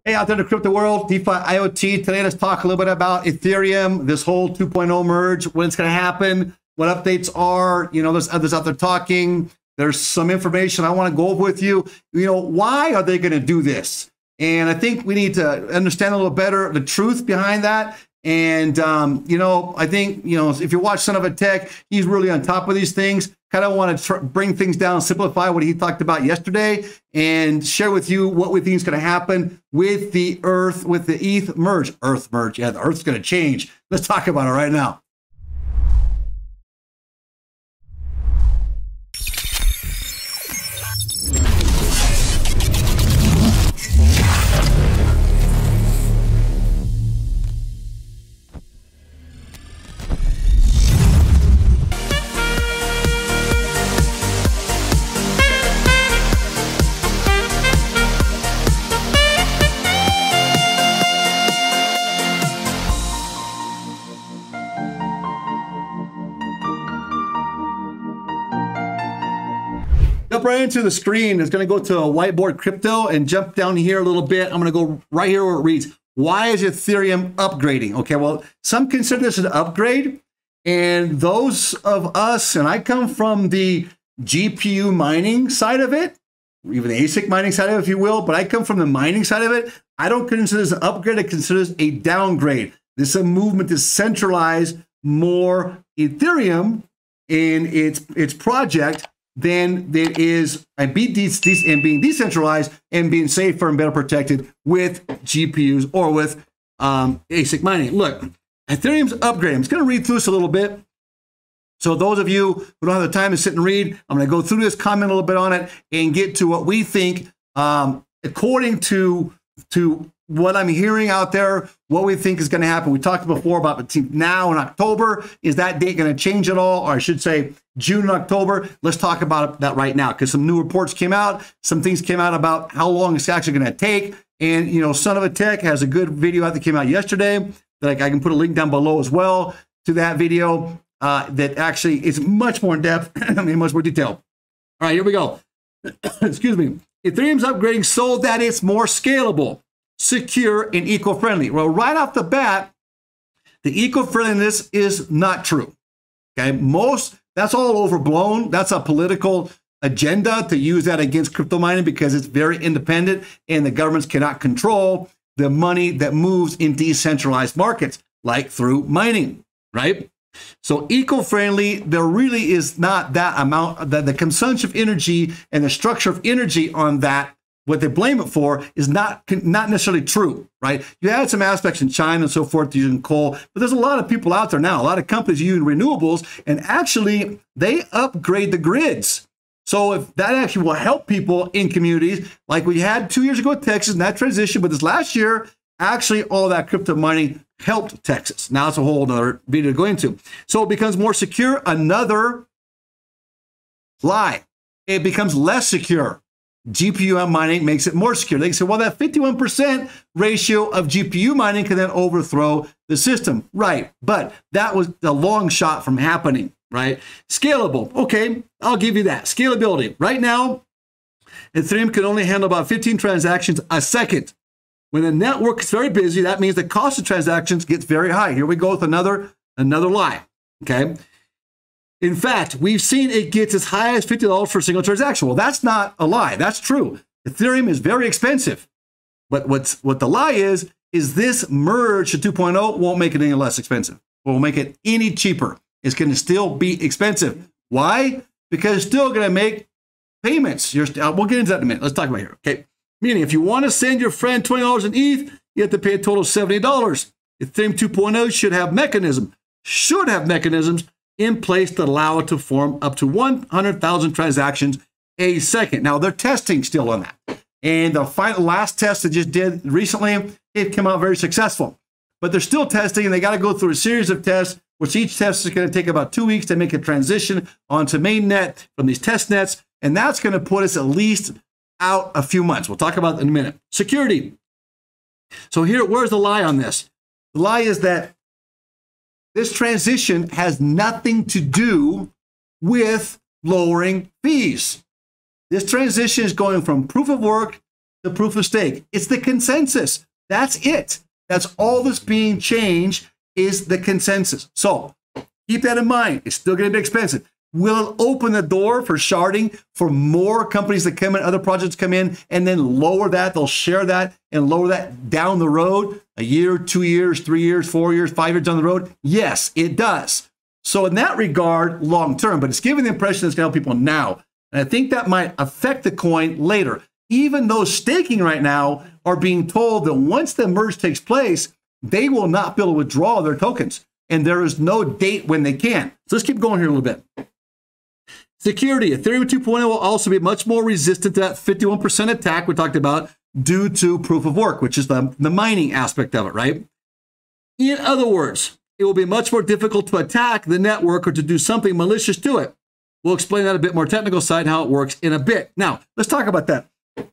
Hey, out there in the crypto world, DeFi, IoT. Today, let's talk a little bit about Ethereum, this whole 2.0 merge, when it's going to happen, what updates are. You know, there's others out there talking. There's some information I want to go over with you. You know, why are they going to do this? And I think we need to understand a little better the truth behind that. And, you know, I think, you know, if you watch Son of a Tech, he's really on top of these things. Kind of want to bring things down, simplify what he talked about yesterday, and share with you what we think is going to happen with the Earth, with the ETH merge. Earth merge. Yeah, the Earth's going to change. Let's talk about it right now. Jump right into the screen. It's going to go to a whiteboard crypto and jump down here a little bit. I'm going to go right here where it reads, why is Ethereum upgrading? Okay, well, some consider this an upgrade. And those of us, and I come from the GPU mining side of it, even the ASIC mining side of it, if you will, but I come from the mining side of it. I don't consider this an upgrade. I consider this a downgrade. This is a movement to centralize more Ethereum in its project than it is and being decentralized and being safer and better protected with GPUs or with ASIC mining. Look, Ethereum's upgrading. I'm just going to read through this a little bit. So those of you who don't have the time to sit and read, I'm going to go through this, comment a little bit on it, and get to what we think, according to what I'm hearing out there, what we think is going to happen. We talked before about between now and October. Is that date going to change at all? Or I should say June and October. Let's talk about that right now, because some new reports came out. Some things came out about how long it's actually going to take. And, you know, Son of a Tech has a good video that came out yesterday that I can put a link down below as well to that video that actually is much more in depth and much more detailed. All right, here we go. Excuse me. Ethereum's upgrading so that it's more scalable, secure, and eco-friendly. Well, right off the bat, the eco-friendliness is not true. Okay, that's all overblown. That's a political agenda to use that against crypto mining because it's very independent and the governments cannot control the money that moves in decentralized markets, like through mining, right? So eco-friendly, there really is not that amount, that the consumption of energy and the structure of energy on that, what they blame it for is not necessarily true, right? You had some aspects in China and so forth using coal, but there's a lot of people out there now, a lot of companies using renewables, and actually they upgrade the grids. So if that actually will help people in communities, like we had 2 years ago in Texas, and that transition, but this last year, actually all of that crypto mining helped Texas. Now it's a whole other video to go into. So it becomes more secure. Another lie. It becomes less secure. GPU mining makes it more secure. They say, well, that 51% ratio of GPU mining can then overthrow the system. Right, but that was a long shot from happening, right? Scalable, okay, I'll give you that. Scalability. Right now, Ethereum can only handle about 15 transactions a second. When the network is very busy, that means the cost of transactions gets very high. Here we go with another lie, okay? In fact, we've seen it gets as high as $50 for a single transaction. Well, that's not a lie. That's true. Ethereum is very expensive. But what the lie is this merge to 2.0 won't make it any less expensive. It won't make it any cheaper. It's going to still be expensive. Why? Because it's still going to make payments. We'll get into that in a minute. Let's talk about here, okay? Meaning, if you want to send your friend $20 in ETH, you have to pay a total of $70. Ethereum 2.0 should have mechanisms in place to allow it to form up to 100,000 transactions a second. Now, they're testing still on that. And the last test they just did recently, it came out very successful. But they're still testing, and they got to go through a series of tests, which each test is going to take about 2 weeks to make a transition onto mainnet from these test nets. And that's going to put us at least out a few months. We'll talk about it in a minute. Security. So here, where's the lie on this? The lie is that this transition has nothing to do with lowering fees. This transition is going from proof of work to proof of stake. It's the consensus. That's it. That's all that's being changed is the consensus. So keep that in mind. It's still going to be expensive. Will it open the door for sharding for more companies that come in, other projects come in, and then lower that? They'll share that and lower that down the road, a year, 2 years, 3 years, 4 years, 5 years down the road? Yes, it does. So in that regard, long term, but it's giving the impression it's going to help people now. And I think that might affect the coin later. Even those staking right now are being told that once the merge takes place, they will not be able to withdraw their tokens. And there is no date when they can. So let's keep going here a little bit. Security. Ethereum 2.0 will also be much more resistant to that 51% attack we talked about due to proof of work, which is the mining aspect of it, right? In other words, it will be much more difficult to attack the network or to do something malicious to it. We'll explain that a bit more technical side, how it works in a bit. Now, let's talk about that.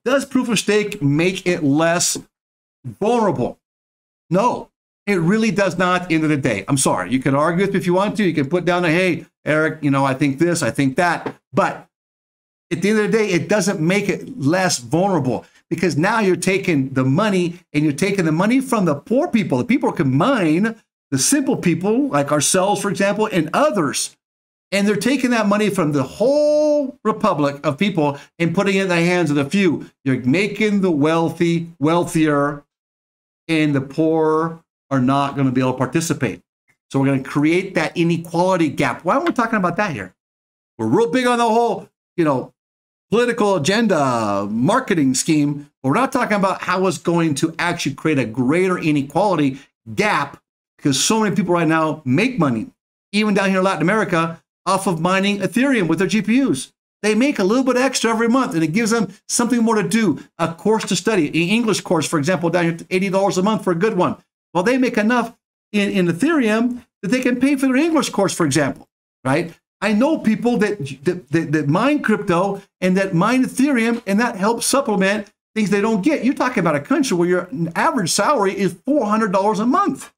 Does proof of stake make it less vulnerable? No, it really does not at the end of the day. I'm sorry. You can argue with me if you want to. You can put down a, hey, Eric, you know, I think this, I think that. But at the end of the day, it doesn't make it less vulnerable because now you're taking the money and you're taking the money from the poor people. The people who can mine, the simple people like ourselves, for example, and others. And they're taking that money from the whole republic of people and putting it in the hands of the few. You're making the wealthy wealthier and the poor are not going to be able to participate. So we're going to create that inequality gap. Why aren't we talking about that here? We're real big on the whole, you know, political agenda, marketing scheme. But we're not talking about how it's going to actually create a greater inequality gap because so many people right now make money, even down here in Latin America, off of mining Ethereum with their GPUs. They make a little bit extra every month, and it gives them something more to do, a course to study, an English course, for example, down here, $80 a month for a good one. Well, they make enough in Ethereum that they can pay for their English course, for example, right? I know people that mine crypto and that mine Ethereum, and that helps supplement things they don't get. You're talking about a country where your average salary is $400 a month.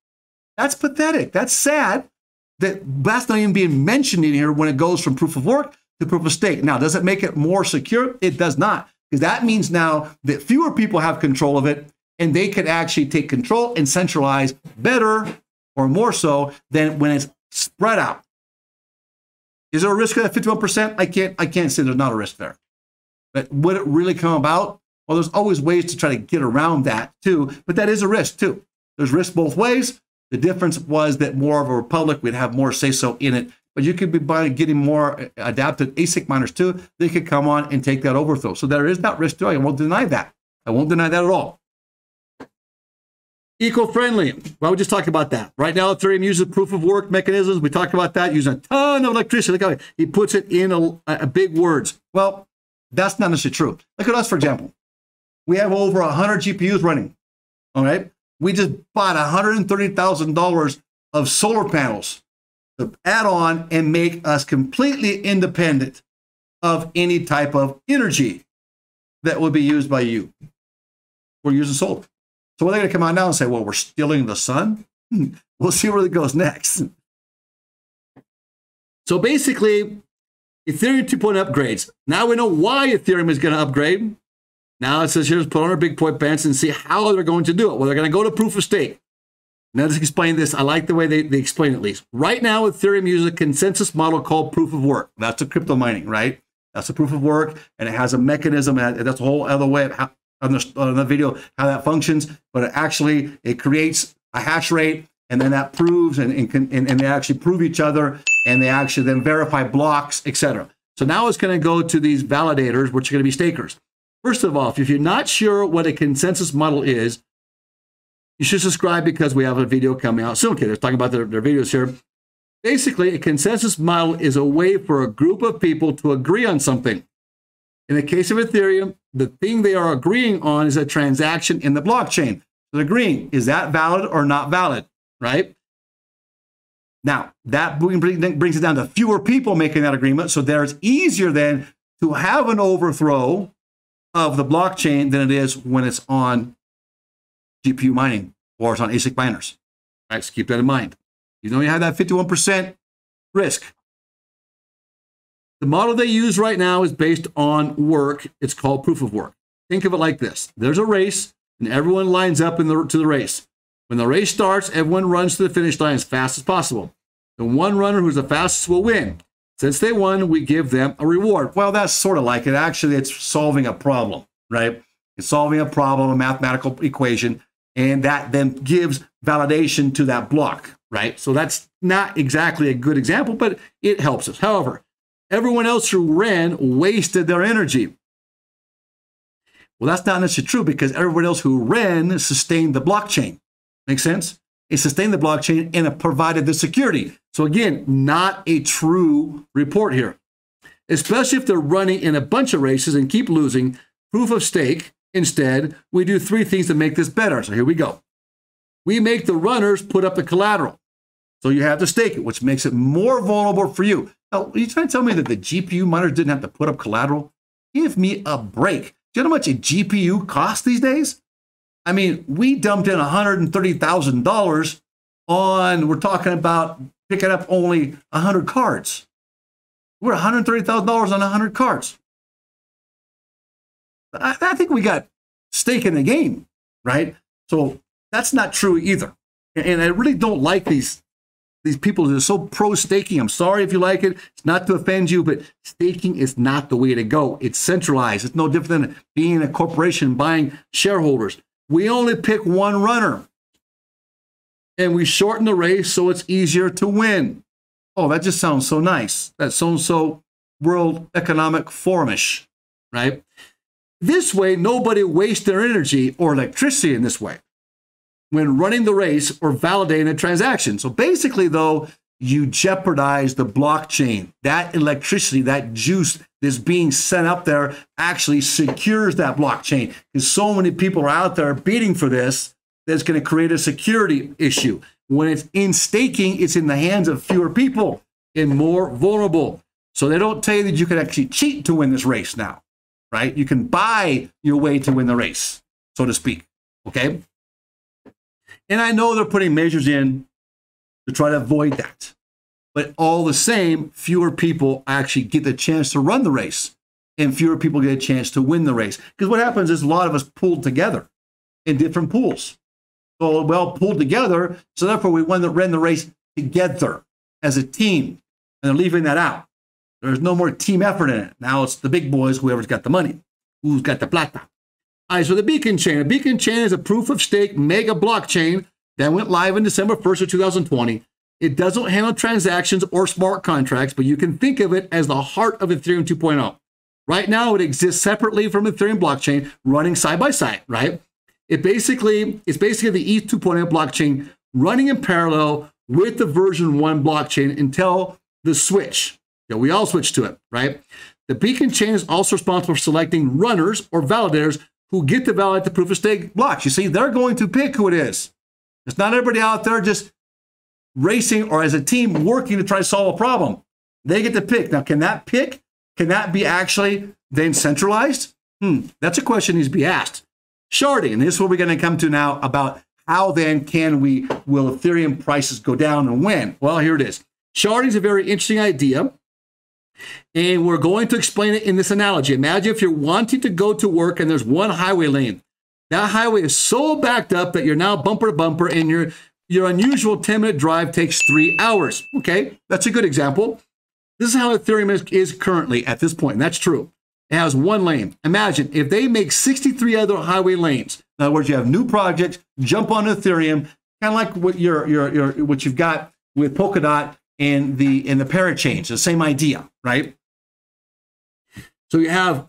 That's pathetic. That's sad. That's not even being mentioned in here when it goes from proof of work to proof of stake. Now, does it make it more secure? It does not, because that means now that fewer people have control of it, and they can actually take control and centralize better or more so than when it's spread out. Is there a risk of that 51%? I can't say there's not a risk there. But would it really come about? Well, there's always ways to try to get around that too, but that is a risk too. There's risk both ways. The difference was that more of a republic, we'd have more say-so in it. But you could be getting more adapted ASIC miners too. They could come on and take that overthrow. So there is that risk too. I won't deny that. I won't deny that at all. Eco-friendly. Well, we just talked about that. Right now, Ethereum uses proof of work mechanisms. We talked about that, using a ton of electricity. Look how he puts it in a big words. Well, that's not necessarily true. Look at us, for example. We have over 100 GPUs running. All right. We just bought $130,000 of solar panels to add on and make us completely independent of any type of energy that would be used by you. We're using solar. So are they going to come out now and say, well, we're stealing the sun? We'll see where it goes next. So basically, Ethereum 2.0 upgrades. Now we know why Ethereum is going to upgrade. Now it says here's put on our big point pants and see how they're going to do it. Well, they're going to go to proof of stake. Now let's explain this. I like the way they explain it at least. Right now, Ethereum uses a consensus model called proof of work. That's a crypto mining, right? That's a proof of work, and it has a mechanism. And that's a whole other way of how, on the video how that functions. But it creates a hash rate, and then that proves, and they actually prove each other, and they actually then verify blocks, etc. So now it's going to go to these validators, which are going to be stakers. First of all, if you're not sure what a consensus model is, you should subscribe because we have a video coming out soon. Okay, they're talking about their videos here. Basically, a consensus model is a way for a group of people to agree on something. In the case of Ethereum, the thing they are agreeing on is a transaction in the blockchain. They're agreeing, is that valid or not valid, right? Now, that brings it down to fewer people making that agreement, so there's easier then to have an overthrow of the blockchain than it is when it's on GPU mining or it's on ASIC miners. All right, so keep that in mind. You know you have that 51% risk. The model they use right now is based on work. It's called proof of work. think of it like this. There's a race, and everyone lines up to the race. When the race starts, everyone runs to the finish line as fast as possible. The one runner who's the fastest will win. Since they won, we give them a reward. Well, that's sort of like it. Actually, it's solving a problem, right? It's solving a problem, a mathematical equation, and that then gives validation to that block, right? So that's not exactly a good example, but it helps us. However, everyone else who ran wasted their energy. Well, that's not necessarily true because everyone else who ran sustained the blockchain. Make sense? It sustained the blockchain and it provided the security. So again, not a true report here. Especially if they're running in a bunch of races and keep losing. Proof of stake, instead, we do 3 things to make this better. So here we go. We make the runners put up the collateral. So you have to stake it, which makes it more vulnerable for you. Now, are you trying to tell me that the GPU miners didn't have to put up collateral? Give me a break. Do you know how much a GPU costs these days? I mean, we dumped in $130,000 on, we're talking about picking up only 100 cards. We're $130,000 on 100 cards. I think we got stake in the game, right? So that's not true either. And I really don't like these people that are so pro-staking. I'm sorry if you like it. It's not to offend you, but staking is not the way to go. It's centralized. It's no different than being a corporation buying shareholders. We only pick one runner. And we shorten the race so it's easier to win. Oh, that just sounds so nice. That sounds so World Economic Forum-ish, right? This way, nobody wastes their energy or electricity in this way when running the race or validating a transaction. So basically, though, you jeopardize the blockchain. That electricity, that juice that's being sent up there actually secures that blockchain. Because so many people are out there beating for this, that's going to create a security issue. When it's in staking, it's in the hands of fewer people and more vulnerable. So they don't tell you that you can actually cheat to win this race now, right? You can buy your way to win the race, so to speak, okay? And I know they're putting measures in to try to avoid that. But all the same, fewer people actually get the chance to run the race and fewer people get a chance to win the race. Because what happens is a lot of us pooled together in different pools. So well pulled together, so therefore we ran the race together as a team. And they're leaving that out. There's no more team effort in it. Now it's the big boys, whoever's got the money, who's got the plata. All right, so the Beacon Chain. A Beacon Chain is a proof-of-stake mega blockchain that went live in December 1st of 2020. It doesn't handle transactions or smart contracts, but you can think of it as the heart of Ethereum 2.0. Right now, it exists separately from Ethereum blockchain, running side by side, right? It's basically the ETH 2.0 blockchain running in parallel with the version 1 blockchain until the switch. We all switch to it, right? The Beacon Chain is also responsible for selecting runners or validators who get to validate the proof-of-stake blocks. You see, they're going to pick who it is. It's not everybody out there just racing or as a team working to try to solve a problem. They get to pick. Now, can that pick? Can that be actually then centralized? That's a question that needs to be asked. Sharding, and this is what we're going to come to now about how then will Ethereum prices go down and when? Well, here it is. Sharding is a very interesting idea, and we're going to explain it in this analogy. Imagine if you're wanting to go to work and there's one highway lane. That highway is so backed up that you're now bumper to bumper, and your unusual 10-minute drive takes 3 hours. Okay, that's a good example. This is how Ethereum is currently at this point, and that's true. It has one lane. Imagine if they make 63 other highway lanes. In other words, you have new projects, jump on Ethereum, kind of like what what you've got with POLKADOT and the PARACHAINS, the same idea, right? So you have,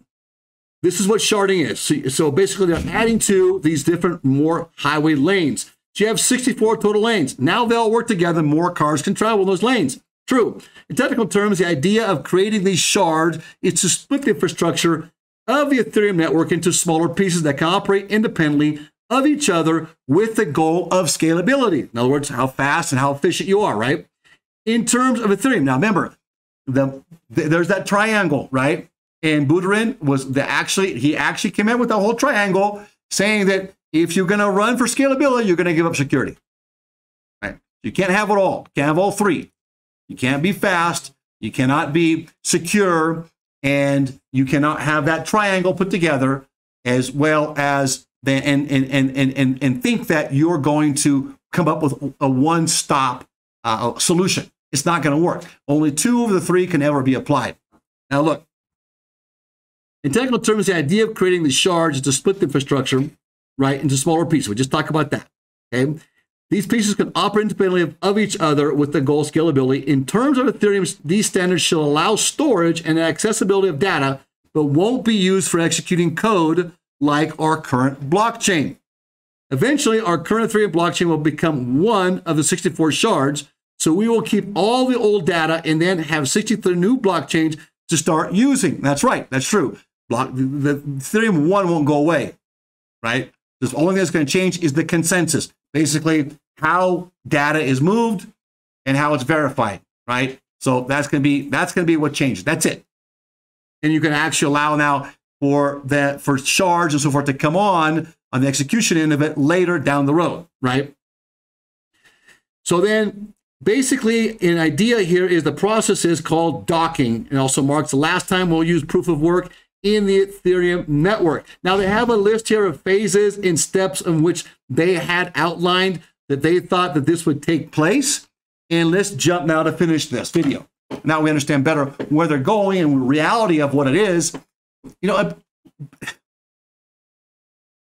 this is what sharding is. So basically they're adding to these different more highway lanes. So you have 64 total lanes. Now they all work together, more cars can travel in those lanes. True. In technical terms, the idea of creating these shards is to split the infrastructure of the Ethereum network into smaller pieces that can operate independently of each other with the goal of scalability. In other words, how fast and how efficient you are, right? In terms of Ethereum. Now, remember, there's that triangle, right? And Buterin he actually came in with the whole triangle saying that if you're going to run for scalability, you're going to give up security, right? You can't have it all. You can't have all three. You can't be fast, you cannot be secure, and you cannot have that triangle put together. as well as and think that you're going to come up with a one-stop solution. It's not going to work. Only 2 of the 3 can ever be applied. Now look, in technical terms, the idea of creating the shards is to split the infrastructure, right, into smaller pieces. We just talked about that. Okay, these pieces can operate independently of each other with the goal of scalability. In terms of Ethereum, these standards should allow storage and accessibility of data, but won't be used for executing code like our current blockchain. Eventually, our current Ethereum blockchain will become one of the 64 shards, so we will keep all the old data and then have 63 new blockchains to start using. That's right, that's true. The Ethereum 1 won't go away, right? The only thing that's going to change is the consensus, basically how data is moved and how it's verified, right? So that's going to be what changes. That's it. And you can actually allow now for shards and so forth to come on the execution end of it later down the road, right? So then basically an idea here is the process is called docking, and also marks the last time we'll use proof of work in the Ethereum network. Now they have a list here of phases and steps in which they had outlined that they thought that this would take place. And let's jump now to finish this video. Now we understand better where they're going and the reality of what it is. You know,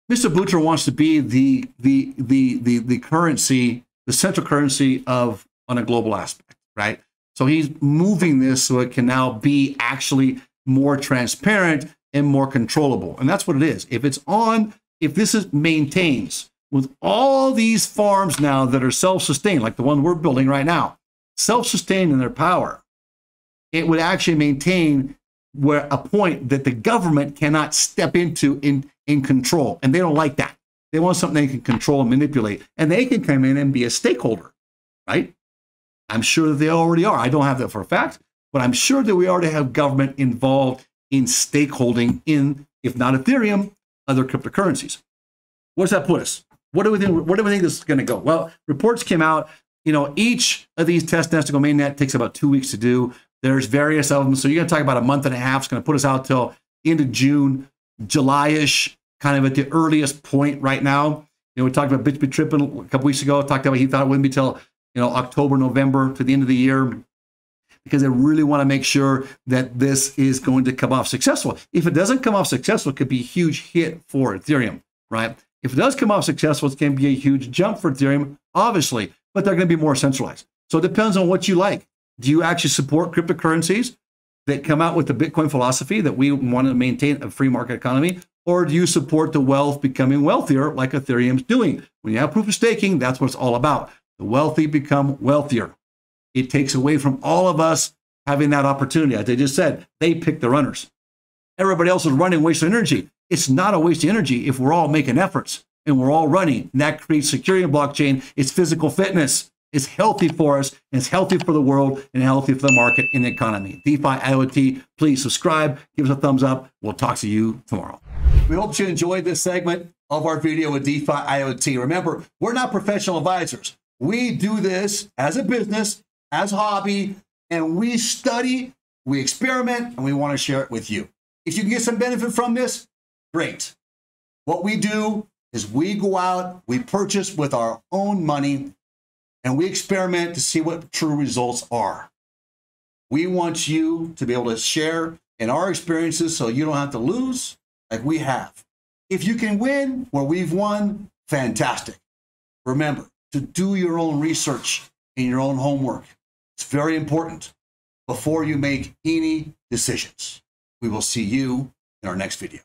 Mr. Butcher wants to be the currency, the central currency of on a global aspect, right? So he's moving this so it can now be actually more transparent and more controllable. And that's what it is. If this is maintains with all these farms now that are self-sustained, like the one we're building right now, self-sustained in their power, it would actually maintain where a point that the government cannot step into in control. And they don't like that. They want something they can control and manipulate. And they can come in and be a stakeholder, right? I'm sure that they already are. I don't have that for a fact, but I'm sure that we already have government involved in stakeholding in, if not Ethereum, other cryptocurrencies. Where does that put us? Where do we think this is going to go? Well, reports came out. You know, each of these test nets to go mainnet takes about 2 weeks to do. There's various of them. So you're going to talk about a month and a half. It's going to put us out till end of June, July-ish, kind of at the earliest point right now. You know, we talked about Bitch Be Tripping a couple weeks ago. Talked about he thought it wouldn't be till, you know, October, November to the end of the year, because they really want to make sure that this is going to come off successful. If it doesn't come off successful, it could be a huge hit for Ethereum, right? If it does come off successful, it's going to be a huge jump for Ethereum, obviously, but they're going to be more centralized. So it depends on what you like. Do you actually support cryptocurrencies that come out with the Bitcoin philosophy that we want to maintain a free market economy? Or do you support the wealth becoming wealthier like Ethereum's doing? When you have proof of staking, that's what it's all about. The wealthy become wealthier. It takes away from all of us having that opportunity. As I just said, they pick the runners. Everybody else is running, wasting energy. It's not a waste of energy if we're all making efforts and we're all running. And that creates security in blockchain. It's physical fitness. It's healthy for us, and it's healthy for the world, and healthy for the market and the economy. DeFi IoT, please subscribe, give us a thumbs up. We'll talk to you tomorrow. We hope you enjoyed this segment of our video with DeFi IoT. Remember, we're not professional advisors. We do this as a business, as a hobby, and we study, we experiment, and we want to share it with you. If you can get some benefit from this, great. What we do is we go out, we purchase with our own money, and we experiment to see what true results are. We want you to be able to share in our experiences so you don't have to lose like we have. If you can win where we've won, fantastic. Remember to do your own research and your own homework. It's very important before you make any decisions. We will see you in our next video.